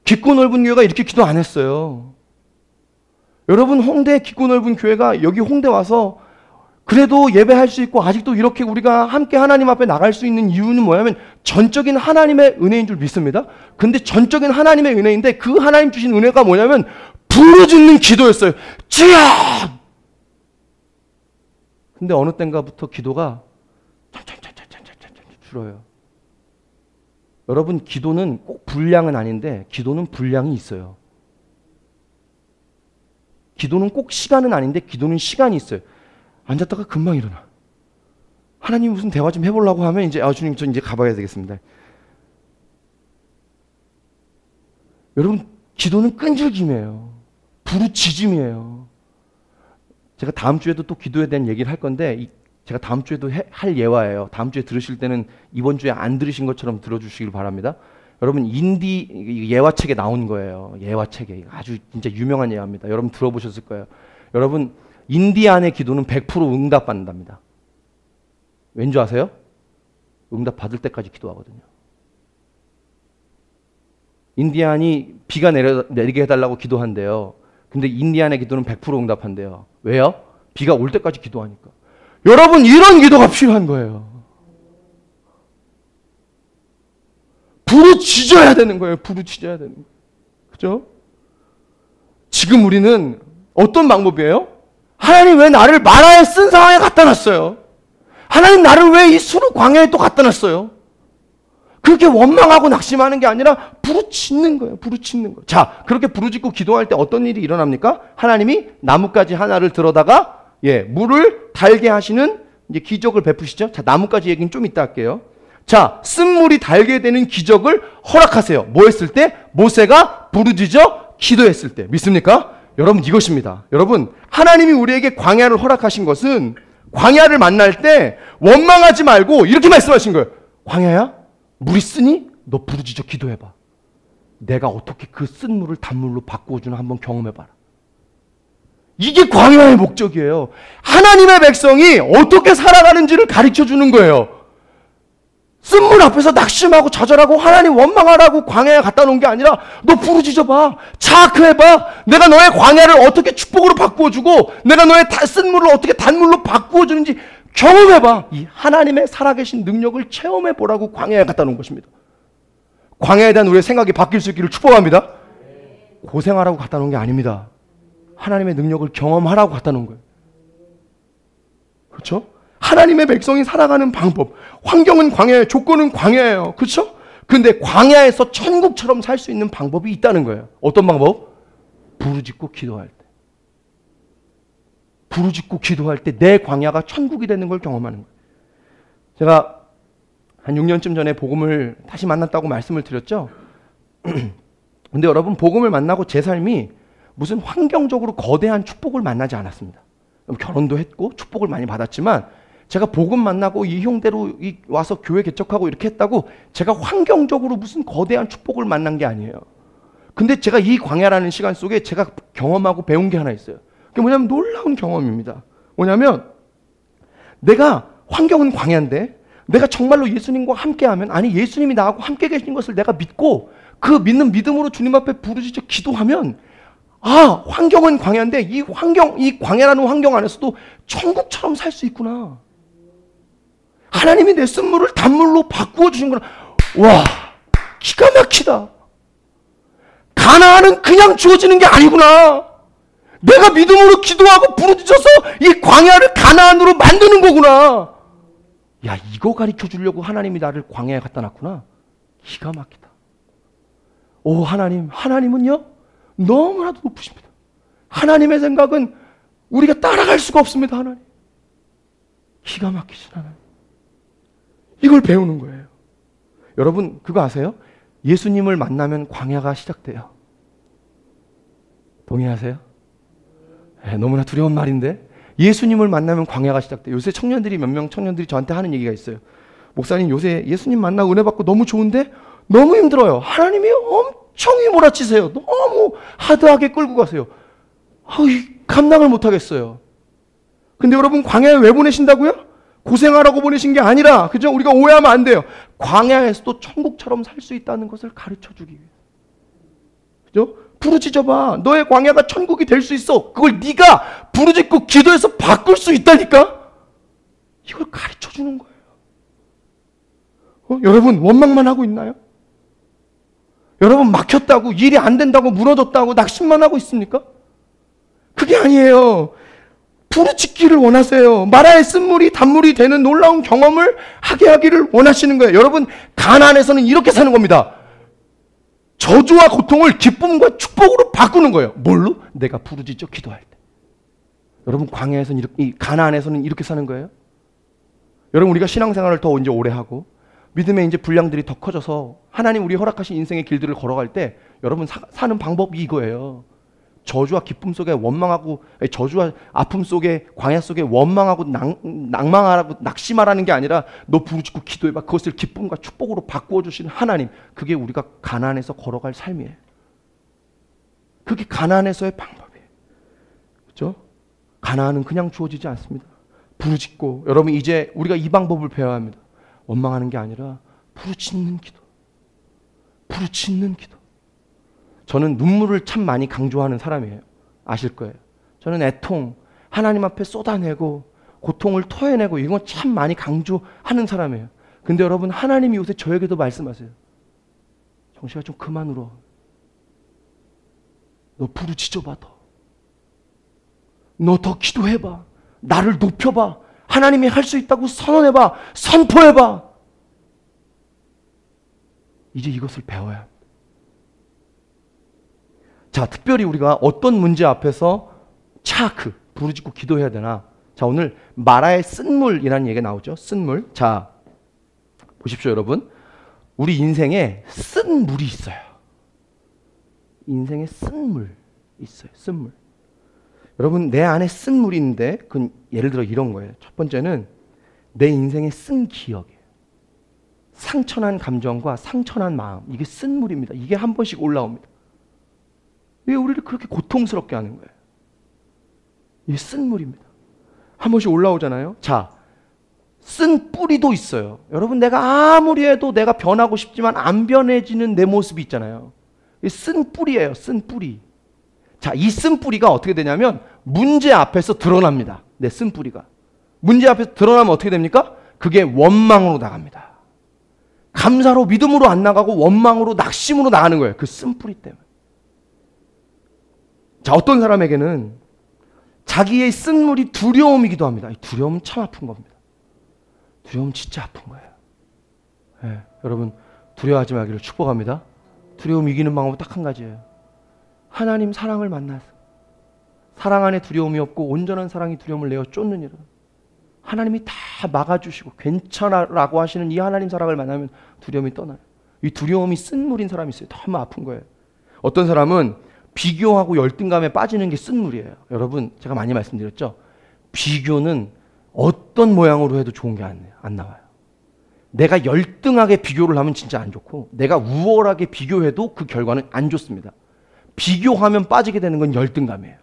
깊고 넓은 교회가 이렇게 기도 안 했어요. 여러분, 홍대 깊고 넓은 교회가 여기 홍대 와서 그래도 예배할 수 있고 아직도 이렇게 우리가 함께 하나님 앞에 나갈 수 있는 이유는 뭐냐면 전적인 하나님의 은혜인 줄 믿습니다. 근데 전적인 하나님의 은혜인데 그 하나님 주신 은혜가 뭐냐면 부르짖는 기도였어요. 주여! 근데 어느 땐가부터 기도가 줄어요. 여러분, 기도는 꼭 분량은 아닌데 기도는 분량이 있어요. 기도는 꼭 시간은 아닌데 기도는 시간이 있어요. 앉았다가 금방 일어나. 하나님 무슨 대화 좀 해보려고 하면 이제 주님 저 이제 가봐야 되겠습니다. 여러분, 기도는 끈질김이에요. 부르짖음이에요. 제가 다음 주에도 또 기도에 대한 얘기를 할 건데 제가 다음 주에도 할 예화예요. 다음 주에 들으실 때는 이번 주에 안 들으신 것처럼 들어주시길 바랍니다. 여러분, 인디 예화책에 나온 거예요. 예화책에 아주 진짜 유명한 예화입니다. 여러분 들어보셨을 거예요. 여러분, 인디안의 기도는 100% 응답받는답니다. 왠지 아세요? 응답 받을 때까지 기도하거든요. 인디안이 비가 내리게 해달라고 기도한대요. 근데 인디안의 기도는 100% 응답한대요. 왜요? 비가 올 때까지 기도하니까. 여러분, 이런 기도가 필요한 거예요. 부르짖어야 되는 거예요. 부르짖어야 되는 거예요. 그죠? 지금 우리는 어떤 방법이에요? 하나님 왜 나를 마라에 쓴 상황에 갖다 놨어요? 하나님 나를 왜 이 수르 광야에 또 갖다 놨어요? 그렇게 원망하고 낙심하는 게 아니라 부르짖는 거예요. 부르짖는 거예요. 자, 그렇게 부르짖고 기도할 때 어떤 일이 일어납니까? 하나님이 나뭇가지 하나를 들어다가 물을 달게 하시는 이제 기적을 베푸시죠. 자, 나뭇가지 얘기는 좀 이따 할게요. 자, 쓴물이 달게 되는 기적을 허락하세요. 뭐 했을 때? 모세가 부르짖어 기도했을 때. 믿습니까? 여러분, 이것입니다. 여러분, 하나님이 우리에게 광야를 허락하신 것은 광야를 만날 때 원망하지 말고 이렇게 말씀하신 거예요. 광야야, 물이 쓰니 너 부르짖어 기도해봐. 내가 어떻게 그 쓴 물을 단물로 바꾸어주나 한번 경험해봐라. 이게 광야의 목적이에요. 하나님의 백성이 어떻게 살아가는지를 가르쳐주는 거예요. 쓴물 앞에서 낙심하고 좌절하고 하나님 원망하라고 광야에 갖다 놓은 게 아니라 너 부르짖어봐. 자학해봐. 내가 너의 광야를 어떻게 축복으로 바꾸어주고 내가 너의 쓴물을 어떻게 단물로 바꾸어주는지 경험해봐. 이 하나님의 살아계신 능력을 체험해보라고 광야에 갖다 놓은 것입니다. 광야에 대한 우리의 생각이 바뀔 수 있기를 축복합니다. 고생하라고 갖다 놓은 게 아닙니다. 하나님의 능력을 경험하라고 갖다 놓은 거예요. 그렇죠? 하나님의 백성이 살아가는 방법. 환경은 광야예요. 조건은 광야예요. 그렇죠? 근데 광야에서 천국처럼 살 수 있는 방법이 있다는 거예요. 어떤 방법? 부르짖고 기도할 때. 부르짖고 기도할 때 내 광야가 천국이 되는 걸 경험하는 거예요. 제가 한 6년쯤 전에 복음을 다시 만났다고 말씀을 드렸죠. 근데 여러분, 복음을 만나고 제 삶이 무슨 환경적으로 거대한 축복을 만나지 않았습니다. 결혼도 했고 축복을 많이 받았지만 제가 복음 만나고 이 형대로 와서 교회 개척하고 이렇게 했다고 제가 환경적으로 무슨 거대한 축복을 만난 게 아니에요. 근데 제가 이 광야라는 시간 속에 제가 경험하고 배운 게 하나 있어요. 그게 뭐냐면 놀라운 경험입니다. 뭐냐면 내가 환경은 광야인데 내가 정말로 예수님과 함께하면, 아니 예수님이 나하고 함께 계신 것을 내가 믿고 그 믿는 믿음으로 주님 앞에 부르짖어 기도하면, 아, 환경은 광야인데 이 광야라는 환경 안에서도 천국처럼 살 수 있구나. 하나님이 내 쓴물을 단물로 바꾸어 주신구나. 와, 기가 막히다. 가나안은 그냥 주어지는 게 아니구나. 내가 믿음으로 기도하고 부르짖어서 이 광야를 가나안으로 만드는 거구나. 야, 이거 가르쳐 주려고 하나님이 나를 광야에 갖다 놨구나. 기가 막히다. 오, 하나님은요 너무나도 높으십니다. 하나님의 생각은 우리가 따라갈 수가 없습니다. 하나님, 기가 막히신 하나님. 이걸 배우는 거예요. 여러분, 그거 아세요? 예수님을 만나면 광야가 시작돼요. 동의하세요? 너무나 두려운 말인데 예수님을 만나면 광야가 시작돼요. 요새 몇 명 청년들이 저한테 하는 얘기가 있어요. 목사님, 요새 예수님 만나고 은혜 받고 너무 좋은데 너무 힘들어요. 하나님이 엄청 휘몰아치세요. 너무 하드하게 끌고 가세요. 감당을 못하겠어요. 근데 여러분, 광야에 왜 보내신다고요? 고생하라고 보내신 게 아니라, 그죠? 우리가 오해하면 안 돼요. 광야에서도 천국처럼 살 수 있다는 것을 가르쳐주기 위해. 그죠? 부르짖어봐. 너의 광야가 천국이 될 수 있어. 그걸 네가 부르짖고 기도해서 바꿀 수 있다니까? 이걸 가르쳐 주는 거예요. 여러분 원망만 하고 있나요? 여러분 막혔다고, 일이 안 된다고, 무너졌다고 낙심만 하고 있습니까? 그게 아니에요. 부르짖기를 원하세요. 마라의 쓴물이 단물이 되는 놀라운 경험을 하게 하기를 원하시는 거예요. 여러분 가나안에서는 이렇게 사는 겁니다. 저주와 고통을 기쁨과 축복으로 바꾸는 거예요. 뭘로? 내가 부르짖어 기도할 때. 여러분 광야에서는 이 가나안에서는 이렇게 사는 거예요. 여러분 우리가 신앙생활을 더 이제 오래 하고 믿음의 이제 분량들이 더 커져서 하나님 우리 허락하신 인생의 길들을 걸어갈 때 여러분 사는 방법이 이거예요. 저주와 기쁨 속에 원망하고, 저주와 아픔 속에, 광야 속에 원망하고 낭망하라고 낙심하라는 게 아니라 너 부르짖고 기도해봐. 그것을 기쁨과 축복으로 바꾸어 주시는 하나님, 그게 우리가 가나안에서 걸어갈 삶이에요. 그게 가나안에서의 방법이에요. 그렇죠? 가나안은 그냥 주어지지 않습니다. 부르짖고, 여러분 이제 우리가 이 방법을 배워야 합니다. 원망하는 게 아니라 부르짖는 기도. 부르짖는 기도. 저는 눈물을 참 많이 강조하는 사람이에요. 아실 거예요. 저는 애통, 하나님 앞에 쏟아내고 고통을 토해내고 이건 참 많이 강조하는 사람이에요. 근데 여러분 하나님이 요새 저에게도 말씀하세요. 정씨가 좀 그만 울어. 너 부르짖어봐 더. 너 더 기도해봐. 나를 높여봐. 하나님이 할 수 있다고 선언해봐. 선포해봐. 이제 이것을 배워야 합니다. 자, 특별히 우리가 어떤 문제 앞에서 차크, 부르짖고 기도해야 되나? 자, 오늘 마라의 쓴물이라는 얘기가 나오죠. 쓴물. 자, 보십시오, 여러분. 우리 인생에 쓴물이 있어요. 인생에 쓴물 있어요. 쓴물. 여러분, 내 안에 쓴물이 있는데, 그건 예를 들어 이런 거예요. 첫 번째는 내 인생에 쓴 기억이에요. 상처난 감정과 상처난 마음. 이게 쓴물입니다. 이게 한 번씩 올라옵니다. 왜 우리를 그렇게 고통스럽게 하는 거예요? 이게 쓴물입니다. 한 번씩 올라오잖아요. 자, 쓴 뿌리도 있어요. 여러분 내가 아무리 해도 내가 변하고 싶지만 안 변해지는 내 모습이 있잖아요. 이게 쓴 뿌리예요. 쓴 뿌리. 자, 이 쓴 뿌리가 어떻게 되냐면 문제 앞에서 드러납니다. 내 쓴 뿌리가. 문제 앞에서 드러나면 어떻게 됩니까? 그게 원망으로 나갑니다. 감사로 믿음으로 안 나가고 원망으로 낙심으로 나가는 거예요. 그 쓴 뿌리 때문에. 자, 어떤 사람에게는 자기의 쓴물이 두려움이기도 합니다. 두려움은 참 아픈 겁니다. 두려움은 진짜 아픈 거예요. 네, 여러분 두려워하지 말기를 축복합니다. 두려움 이기는 방법은 딱 한 가지예요. 하나님 사랑을 만나서 사랑 안에 두려움이 없고 온전한 사랑이 두려움을 내어 쫓느니라. 하나님이 다 막아주시고 괜찮아라고 하시는 이 하나님 사랑을 만나면 두려움이 떠나요. 이 두려움이 쓴물인 사람이 있어요. 너무 아픈 거예요. 어떤 사람은 비교하고 열등감에 빠지는 게 쓴물이에요. 여러분 제가 많이 말씀드렸죠. 비교는 어떤 모양으로 해도 좋은 게 안 나와요. 내가 열등하게 비교를 하면 진짜 안 좋고 내가 우월하게 비교해도 그 결과는 안 좋습니다. 비교하면 빠지게 되는 건 열등감이에요.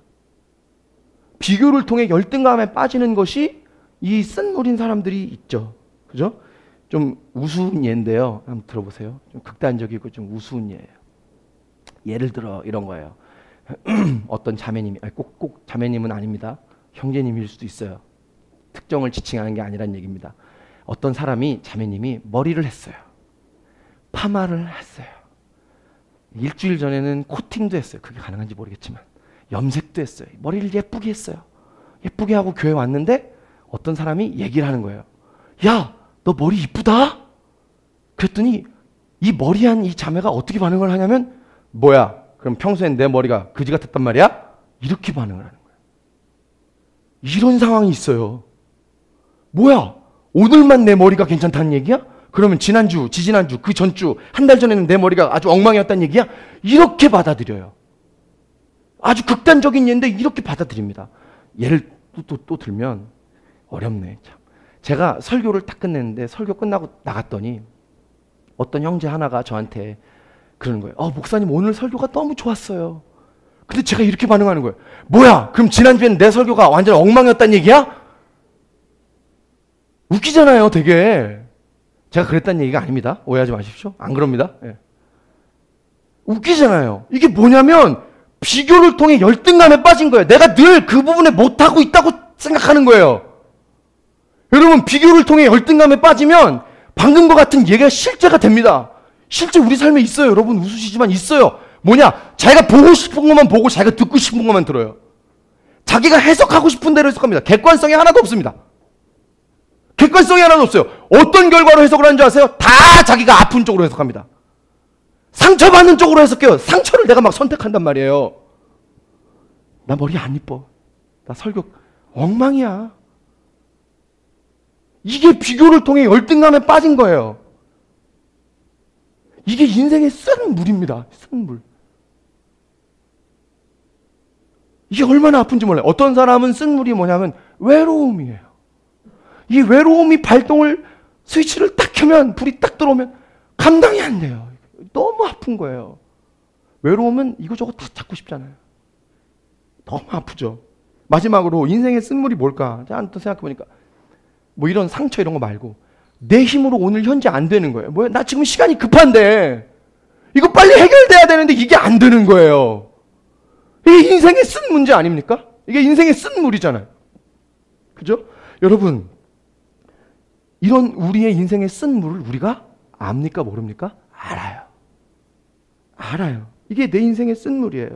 비교를 통해 열등감에 빠지는 것이 이 쓴물인 사람들이 있죠. 그죠? 좀 우스운 예인데요. 한번 들어보세요. 좀 극단적이고 좀 우스운 예예요. 예를 들어 이런 거예요. 어떤 자매님이, 꼭 자매님은 아닙니다. 형제님일 수도 있어요. 특정을 지칭하는 게 아니란 얘기입니다. 어떤 사람이, 자매님이 머리를 했어요. 파마를 했어요. 일주일 전에는 코팅도 했어요. 그게 가능한지 모르겠지만 염색도 했어요. 머리를 예쁘게 했어요. 예쁘게 하고 교회 왔는데 어떤 사람이 얘기를 하는 거예요. 야, 너 머리 이쁘다? 그랬더니 이 머리한 이 자매가 어떻게 반응을 하냐면 뭐야? 그럼 평소엔 내 머리가 그지 같았단 말이야? 이렇게 반응을 하는 거예요. 이런 상황이 있어요. 뭐야? 오늘만 내 머리가 괜찮다는 얘기야? 그러면 지난주, 지지난주, 그 전주, 한 달 전에는 내 머리가 아주 엉망이었다는 얘기야? 이렇게 받아들여요. 아주 극단적인 예인데 이렇게 받아들입니다. 예를 또 들면 어렵네. 참. 제가 설교를 딱 끝냈는데 설교 끝나고 나갔더니 어떤 형제 하나가 저한테 그러는 거예요. 목사님 오늘 설교가 너무 좋았어요. 근데 제가 이렇게 반응하는 거예요. 뭐야? 그럼 지난주에는 내 설교가 완전 엉망이었다는 얘기야? 웃기잖아요, 되게. 제가 그랬다는 얘기가 아닙니다. 오해하지 마십시오. 안 그럽니다. 예. 웃기잖아요. 이게 뭐냐면 비교를 통해 열등감에 빠진 거예요. 내가 늘 그 부분에 못하고 있다고 생각하는 거예요. 여러분, 비교를 통해 열등감에 빠지면 방금과 같은 얘기가 실제가 됩니다. 실제 우리 삶에 있어요. 여러분, 웃으시지만 있어요. 뭐냐? 자기가 보고 싶은 것만 보고 자기가 듣고 싶은 것만 들어요. 자기가 해석하고 싶은 대로 해석합니다. 객관성이 하나도 없습니다. 객관성이 하나도 없어요. 어떤 결과로 해석을 하는 줄 아세요? 다 자기가 아픈 쪽으로 해석합니다. 상처받는 쪽으로 해석해요. 상처를 내가 막 선택한단 말이에요. 나 머리 안 이뻐. 나 설교 엉망이야. 이게 비교를 통해 열등감에 빠진 거예요. 이게 인생의 쓴 물입니다. 쓴 물. 이게 얼마나 아픈지 몰라요. 어떤 사람은 쓴 물이 뭐냐면 외로움이에요. 이 외로움이 발동을 스위치를 딱 켜면 불이 딱 들어오면 감당이 안 돼요. 너무 아픈 거예요. 외로움은 이거저거 다 잡고 싶잖아요. 너무 아프죠. 마지막으로 인생의 쓴물이 뭘까? 제가 또 생각해보니까 뭐 이런 상처 이런 거 말고 내 힘으로 오늘 현재 안 되는 거예요. 뭐야? 나 지금 시간이 급한데 이거 빨리 해결돼야 되는데 이게 안 되는 거예요. 이게 인생의 쓴 문제 아닙니까? 이게 인생의 쓴 물이잖아요. 그죠? 여러분, 이런 우리의 인생의 쓴 물을 우리가 압니까? 모릅니까? 알아요. 알아요. 이게 내 인생의 쓴 물이에요.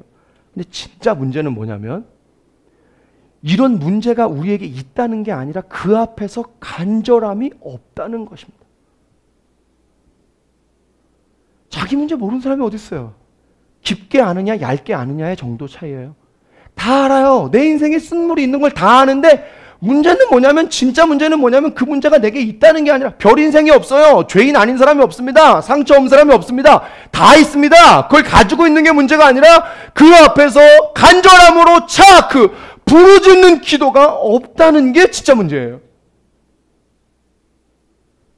근데 진짜 문제는 뭐냐면 이런 문제가 우리에게 있다는 게 아니라 그 앞에서 간절함이 없다는 것입니다. 자기 문제 모르는 사람이 어디 있어요? 깊게 아느냐 얇게 아느냐의 정도 차이예요. 다 알아요. 내 인생에 쓴물이 있는 걸 다 아는데 문제는 뭐냐면 진짜 문제는 뭐냐면 그 문제가 내게 있다는 게 아니라 별 인생이 없어요. 죄인 아닌 사람이 없습니다. 상처 없는 사람이 없습니다. 다 있습니다. 그걸 가지고 있는 게 문제가 아니라 그 앞에서 간절함으로 부르짖는 기도가 없다는 게 진짜 문제예요.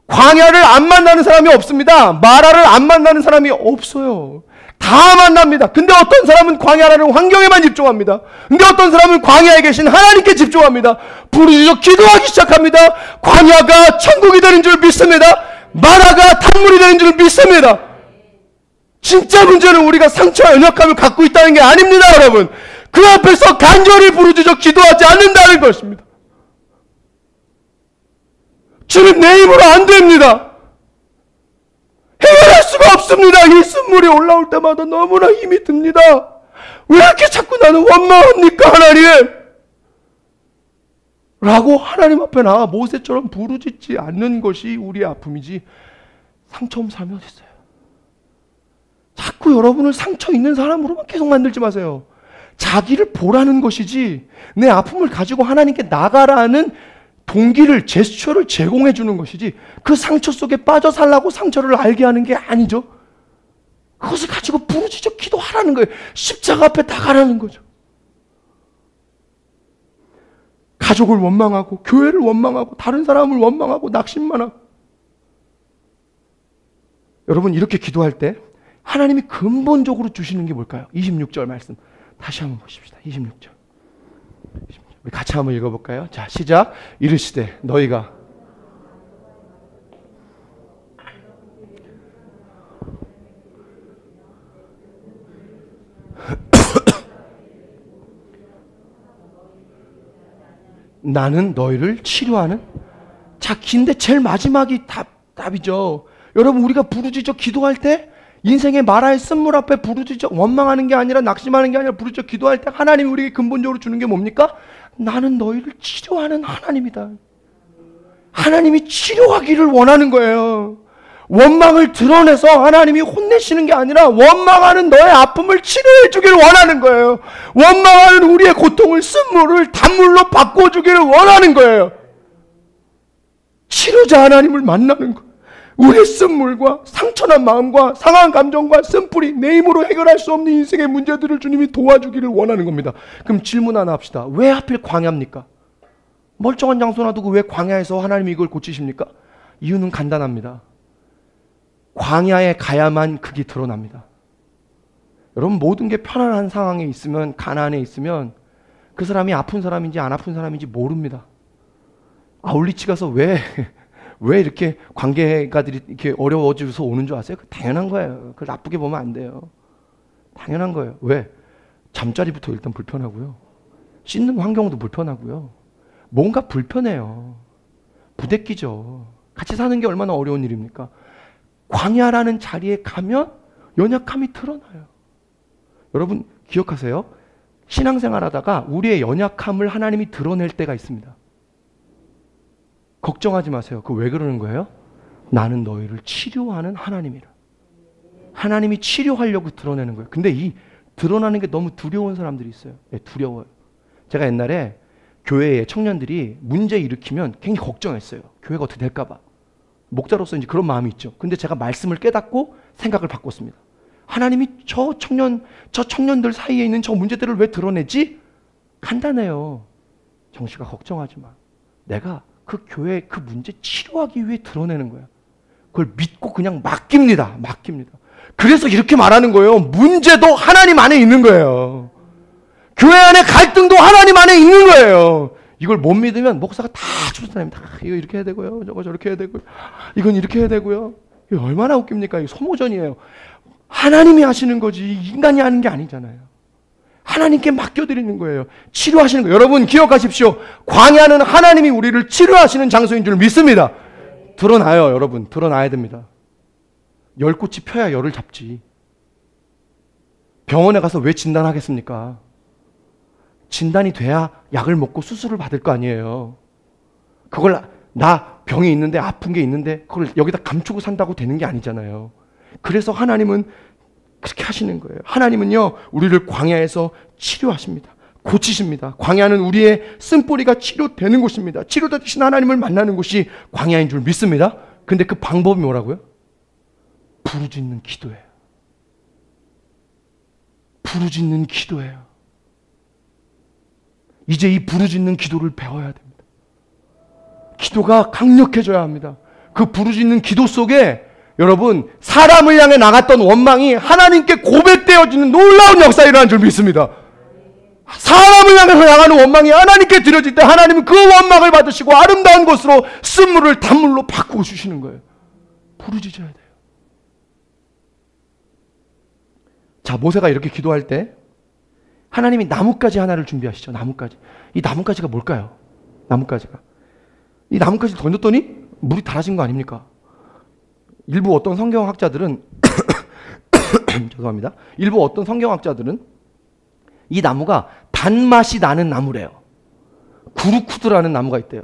광야를 안 만나는 사람이 없습니다. 마라를 안 만나는 사람이 없어요. 다 만납니다. 근데 어떤 사람은 광야라는 환경에만 집중합니다. 근데 어떤 사람은 광야에 계신 하나님께 집중합니다. 부르짖어 기도하기 시작합니다. 광야가 천국이 되는 줄 믿습니다. 마라가 단물이 되는 줄 믿습니다. 진짜 문제는 우리가 상처와 연약함을 갖고 있다는 게 아닙니다, 여러분. 그 앞에서 간절히 부르짖어 기도하지 않는다는 것입니다. 주님, 내 힘으로 안 됩니다. 해결할 수가 없습니다. 이 쓴물이 올라올 때마다 너무나 힘이 듭니다. 왜 이렇게 자꾸 나는 원망합니까, 하나님? 라고 하나님 앞에 나와 모세처럼 부르짖지 않는 것이 우리의 아픔이지 상처 없는 사람이 어디 있어요? 자꾸 여러분을 상처 있는 사람으로만 계속 만들지 마세요. 자기를 보라는 것이지 내 아픔을 가지고 하나님께 나가라는 동기를, 제스처를 제공해 주는 것이지 그 상처 속에 빠져 살라고 상처를 알게 하는 게 아니죠. 그것을 가지고 부르짖어 기도하라는 거예요. 십자가 앞에 나가라는 거죠. 가족을 원망하고 교회를 원망하고 다른 사람을 원망하고 낙심만 하고 여러분 이렇게 기도할 때 하나님이 근본적으로 주시는 게 뭘까요? 26절 말씀 다시 한번 보십시다. 26절. 우리 같이 한번 읽어볼까요? 자, 시작. 이르시되 너희가 나는 너희를 치료하는. 자, 긴데 제일 마지막이 답이죠. 여러분 우리가 부르짖어 기도할 때 인생의 마라의 쓴물 앞에 부르짖어 원망하는 게 아니라 낙심하는 게 아니라 부르짖어 기도할 때 하나님이 우리에게 근본적으로 주는 게 뭡니까? 나는 너희를 치료하는 하나님이다. 하나님이 치료하기를 원하는 거예요. 원망을 드러내서 하나님이 혼내시는 게 아니라 원망하는 너의 아픔을 치료해 주기를 원하는 거예요. 원망하는 우리의 고통을 쓴물을 단물로 바꿔주기를 원하는 거예요. 치료자 하나님을 만나는 거예요. 우리의 쓴물과 상처난 마음과 상한 감정과 쓴뿌리, 내 힘으로 해결할 수 없는 인생의 문제들을 주님이 도와주기를 원하는 겁니다. 그럼 질문 하나 합시다. 왜 하필 광야입니까? 멀쩡한 장소 놔두고 왜 광야에서 하나님이 이걸 고치십니까? 이유는 간단합니다. 광야에 가야만 그게 드러납니다. 여러분 모든 게 편안한 상황에 있으면, 가난에 있으면 그 사람이 아픈 사람인지 안 아픈 사람인지 모릅니다. 아울리치 가서 왜 이렇게 관계가들이 이렇게 어려워져서 오는 줄 아세요? 당연한 거예요. 그걸 나쁘게 보면 안 돼요. 당연한 거예요. 왜? 잠자리부터 일단 불편하고요. 씻는 환경도 불편하고요. 뭔가 불편해요. 부대끼죠. 같이 사는 게 얼마나 어려운 일입니까? 광야라는 자리에 가면 연약함이 드러나요. 여러분 기억하세요? 신앙생활 하다가 우리의 연약함을 하나님이 드러낼 때가 있습니다. 걱정하지 마세요. 그 왜 그러는 거예요? 나는 너희를 치료하는 하나님이라. 하나님이 치료하려고 드러내는 거예요. 근데 이 드러나는 게 너무 두려운 사람들이 있어요. 네, 두려워요. 제가 옛날에 교회에 청년들이 문제 일으키면 굉장히 걱정했어요. 교회가 어떻게 될까 봐. 목자로서 이제 그런 마음이 있죠. 근데 제가 말씀을 깨닫고 생각을 바꿨습니다. 하나님이 저 청년들 사이에 있는 저 문제들을 왜 드러내지? 간단해요. 정씨가 걱정하지 마. 내가 그 교회 그 문제 치료하기 위해 드러내는 거야. 그걸 믿고 그냥 맡깁니다. 그래서 이렇게 말하는 거예요. 문제도 하나님 안에 있는 거예요. 교회 안에 갈등도 하나님 안에 있는 거예요. 이걸 못 믿으면 목사가 다 쫓아다닙니다. 이거 이렇게 해야 되고요. 저거 저렇게 해야 되고요. 이건 이렇게 해야 되고요. 이거 얼마나 웃깁니까? 이거 소모전이에요. 하나님이 하시는 거지 인간이 하는 게 아니잖아요. 하나님께 맡겨드리는 거예요. 치료하시는 거예요. 여러분 기억하십시오. 광야는 하나님이 우리를 치료하시는 장소인 줄 믿습니다. 드러나요. 여러분 드러나야 됩니다. 열꽃이 펴야 열을 잡지. 병원에 가서 왜 진단하겠습니까? 진단이 돼야 약을 먹고 수술을 받을 거 아니에요. 그걸 나 병이 있는데 아픈 게 있는데 그걸 여기다 감추고 산다고 되는 게 아니잖아요. 그래서 하나님은 그렇게 하시는 거예요. 하나님은요 우리를 광야에서 치료하십니다. 고치십니다. 광야는 우리의 쓴뿌리가 치료되는 곳입니다. 치료되신 하나님을 만나는 곳이 광야인 줄 믿습니다. 근데 그 방법이 뭐라고요? 부르짖는 기도예요. 부르짖는 기도예요. 이제 이 부르짖는 기도를 배워야 됩니다. 기도가 강력해져야 합니다. 그 부르짖는 기도 속에 여러분 사람을 향해 나갔던 원망이 하나님께 고백되어지는 놀라운 역사가 일어난 줄 믿습니다. 사람을 향해서 나가는 원망이 하나님께 드려질 때 하나님은 그 원망을 받으시고 아름다운 것으로 쓴물을 단물로 바꾸어 주시는 거예요. 부르짖어야 돼요. 자, 모세가 이렇게 기도할 때 하나님이 나뭇가지 하나를 준비하시죠. 나뭇가지. 이 나뭇가지가 뭘까요? 나뭇가지가. 이 나뭇가지를 던졌더니 물이 달아진 거 아닙니까? 일부 어떤 성경학자들은 죄송합니다. 일부 어떤 성경학자들은 이 나무가 단맛이 나는 나무래요. 구루쿠드라는 나무가 있대요.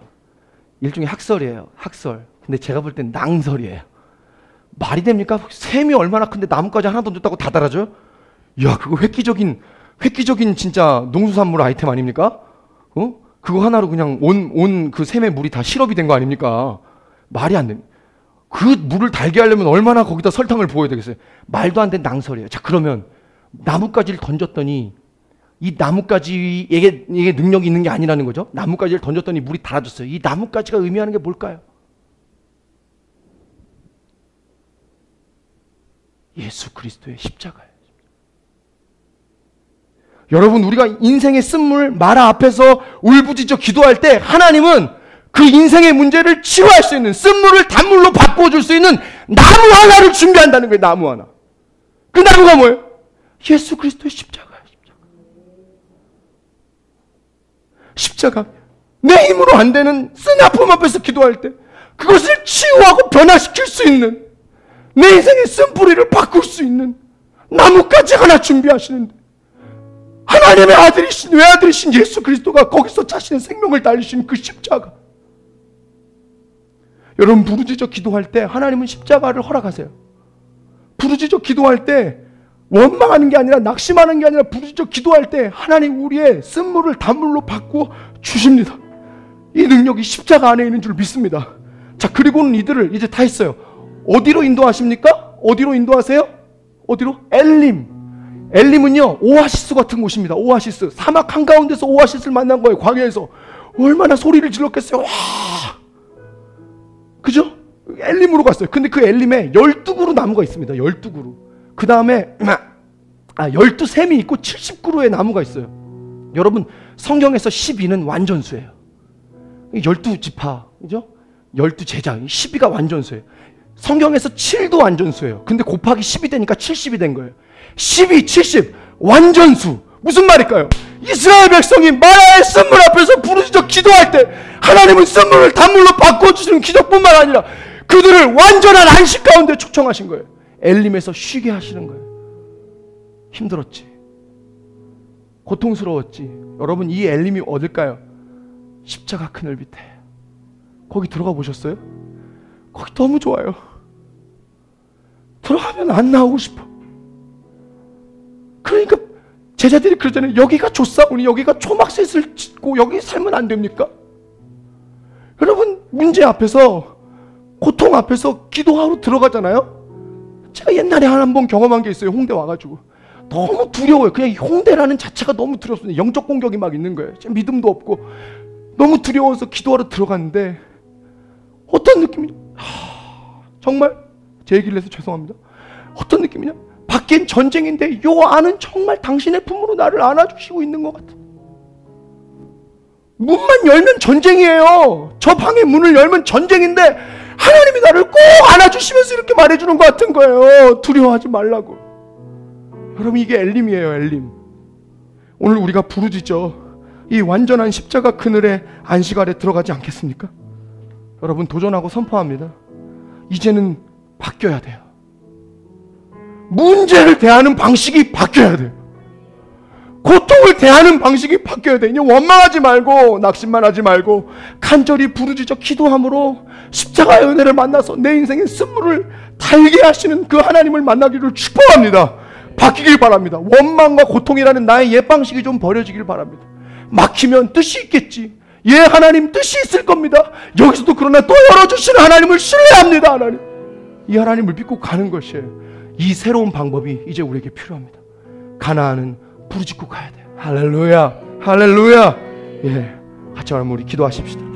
일종의 학설이에요. 학설. 근데 제가 볼 땐 낭설이에요. 말이 됩니까? 샘이 얼마나 큰데 나뭇가지 하나 던졌다고 다 달아줘요? 이야, 그거 획기적인 진짜 농수산물 아이템 아닙니까? 그거 하나로 그냥 온 그 샘의 물이 다 시럽이 된 거 아닙니까? 말이 안 됩니다. 그 물을 달게 하려면 얼마나 거기다 설탕을 부어야 되겠어요? 말도 안 되는 낭설이에요. 자, 그러면 나뭇가지를 던졌더니 이 나뭇가지에게 능력이 있는 게 아니라는 거죠. 나뭇가지를 던졌더니 물이 달아졌어요. 이 나뭇가지가 의미하는 게 뭘까요? 예수 그리스도의 십자가예요. 여러분, 우리가 인생의 쓴물 마라 앞에서 울부짖어 기도할 때 하나님은 그 인생의 문제를 치유할 수 있는 쓴물을 단물로 바꿔줄 수 있는 나무 하나를 준비한다는 거예요. 나무 하나. 그 나무가 뭐예요? 예수 그리스도의 십자가예요. 십자가. 내 힘으로 안 되는 쓴 아픔 앞에서 기도할 때 그것을 치유하고 변화시킬 수 있는, 내 인생의 쓴뿌리를 바꿀 수 있는 나뭇가지 하나 준비하시는데 하나님의 아들이신, 외아들이신 예수 그리스도가 거기서 자신의 생명을 달리신 그 십자가. 여러분, 부르짖어 기도할 때 하나님은 십자가를 허락하세요. 부르짖어 기도할 때 원망하는 게 아니라, 낙심하는 게 아니라 부르짖어 기도할 때 하나님 우리의 쓴물을 단물로 바꾸어 주십니다. 이 능력이 십자가 안에 있는 줄 믿습니다. 자, 그리고는 이들을 이제 다 했어요. 어디로 인도하십니까? 어디로 인도하세요? 어디로? 엘림. 엘림은요, 오아시스 같은 곳입니다. 오아시스. 사막 한가운데서 오아시스를 만난 거예요. 광야에서. 얼마나 소리를 질렀겠어요. 와! 그죠? 엘림으로 갔어요. 근데 그 엘림에 12그루 나무가 있습니다. 12그루. 그 다음에 12샘이 있고 70그루의 나무가 있어요. 여러분, 성경에서 12는 완전수예요. 12지파, 그죠? 12제자, 12가 완전수예요. 성경에서 7도 완전수예요. 근데 곱하기 10이 되니까 70이 된 거예요. 12, 70, 완전수. 무슨 말일까요? 이스라엘 백성이 마라의 쓴물 앞에서 부르짖어 기도할 때 하나님은 쓴물을 단물로 바꿔주시는 기적뿐만 아니라 그들을 완전한 안식 가운데 초청하신 거예요. 엘림에서 쉬게 하시는 거예요. 힘들었지, 고통스러웠지. 여러분, 이 엘림이 어딜까요? 십자가 그늘 밑에. 거기 들어가 보셨어요? 거기 너무 좋아요. 들어가면 안 나오고 싶어. 그러니까 제자들이 그러잖아요. 여기가 좋사오니 여기가 초막셋을 짓고 여기 살면 안 됩니까? 여러분, 문제 앞에서, 고통 앞에서 기도하러 들어가잖아요. 제가 옛날에 한 번 경험한 게 있어요. 홍대 와가지고 너무 두려워요. 그냥 홍대라는 자체가 너무 두렵습니다. 영적 공격이 막 있는 거예요. 믿음도 없고 너무 두려워서 기도하러 들어갔는데 어떤 느낌이냐, 정말 제 얘기를 해서 죄송합니다. 어떤 느낌이냐, 밖엔 전쟁인데 요 안은 정말 당신의 품으로 나를 안아주시고 있는 것 같아. 문만 열면 전쟁이에요. 저 방의 문을 열면 전쟁인데 하나님이 나를 꼭 안아주시면서 이렇게 말해주는 것 같은 거예요. 두려워하지 말라고. 여러분, 이게 엘림이에요. 엘림. 오늘 우리가 부르짖어 이 완전한 십자가 그늘의 안식 아래 들어가지 않겠습니까? 여러분, 도전하고 선포합니다. 이제는 바뀌어야 돼요. 문제를 대하는 방식이 바뀌어야 돼요. 고통을 대하는 방식이 바뀌어야 돼요. 원망하지 말고 낙심만 하지 말고 간절히 부르짖어 기도함으로 십자가의 은혜를 만나서 내 인생의 쓴물을 달게 하시는 그 하나님을 만나기를 축복합니다. 바뀌길 바랍니다. 원망과 고통이라는 나의 옛 방식이 좀 버려지길 바랍니다. 막히면 뜻이 있겠지. 예, 하나님 뜻이 있을 겁니다. 여기서도 그러나 또 열어주시는 하나님을 신뢰합니다. 하나님, 이 하나님을 믿고 가는 것이에요. 이 새로운 방법이 이제 우리에게 필요합니다. 가나안은 부르짖고 가야 돼요. 할렐루야, 할렐루야. 예, 같이 한번 우리 기도하십시다.